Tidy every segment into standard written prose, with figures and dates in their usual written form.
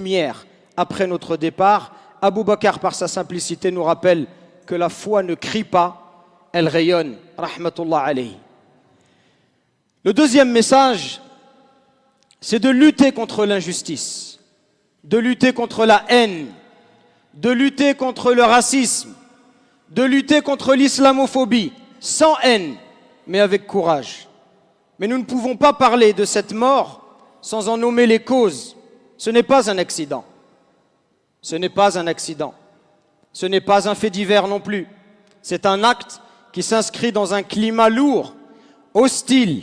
lumière après notre départ. Abou Bakr, par sa simplicité, nous rappelle que la foi ne crie pas, elle rayonne. Rahmatullah alayhi. Le deuxième message, c'est de lutter contre l'injustice, de lutter contre la haine, de lutter contre le racisme, de lutter contre l'islamophobie, sans haine, mais avec courage. Mais nous ne pouvons pas parler de cette mort sans en nommer les causes. Ce n'est pas un accident. Ce n'est pas un accident. Ce n'est pas un fait divers non plus. C'est un acte qui s'inscrit dans un climat lourd, hostile,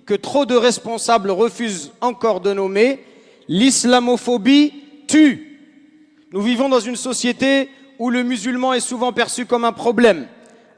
que trop de responsables refusent encore de nommer. L'islamophobie tue. Nous vivons dans une société où le musulman est souvent perçu comme un problème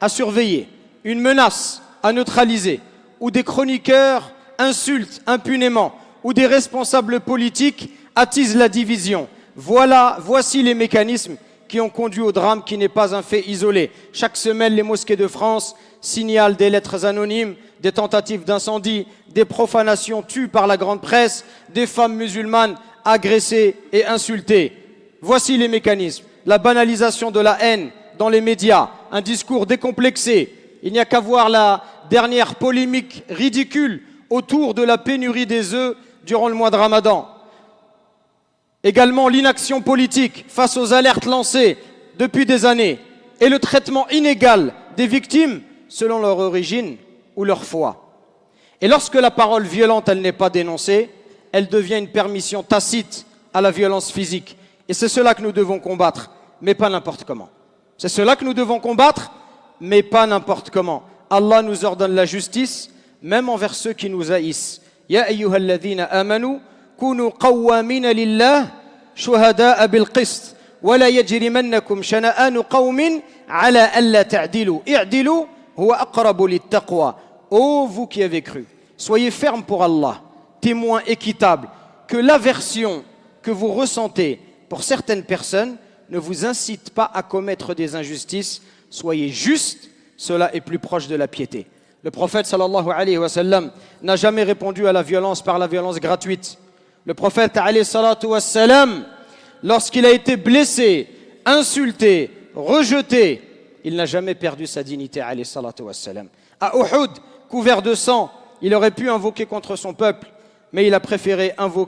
à surveiller, une menace à neutraliser, où des chroniqueurs insultent impunément, où des responsables politiques attisent la division. Voici les mécanismes qui ont conduit au drame qui n'est pas un fait isolé. Chaque semaine, les mosquées de France signalent des lettres anonymes, des tentatives d'incendie, des profanations tues par la grande presse, des femmes musulmanes agressées et insultées. Voici les mécanismes. La banalisation de la haine dans les médias, un discours décomplexé. Il n'y a qu'à voir la dernière polémique ridicule autour de la pénurie des œufs durant le mois de Ramadan. Également l'inaction politique face aux alertes lancées depuis des années et le traitement inégal des victimes selon leur origine ou leur foi. Et lorsque la parole violente, elle n'est pas dénoncée, elle devient une permission tacite à la violence physique. Et c'est cela que nous devons combattre, mais pas n'importe comment. C'est cela que nous devons combattre, mais pas n'importe comment. Allah nous ordonne la justice, même envers ceux qui nous haïssent. Ya ayyuhalladhina amanu, kunu qawwamina lillah, shuhada'a bil qist, wa la yajrimannakum shana'anu qawmin ala alla ta'dilu. I'dilu huwa aqrabu littaqwa. Ô vous qui avez cru, soyez fermes pour Allah, témoins équitables, que l'aversion que vous ressentez pour certaines personnes ne vous incite pas à commettre des injustices. Soyez justes, cela est plus proche de la piété. Le prophète sallallahu alayhi wa sallam n'a jamais répondu à la violence par la violence gratuite. Le prophète alayhi salatu wa sallam, lorsqu'il a été blessé, insulté, rejeté, il n'a jamais perdu sa dignité alayhi salatu wa sallam. À Uhud, couvert de sang, il aurait pu invoquer contre son peuple, mais il a préféré invoquer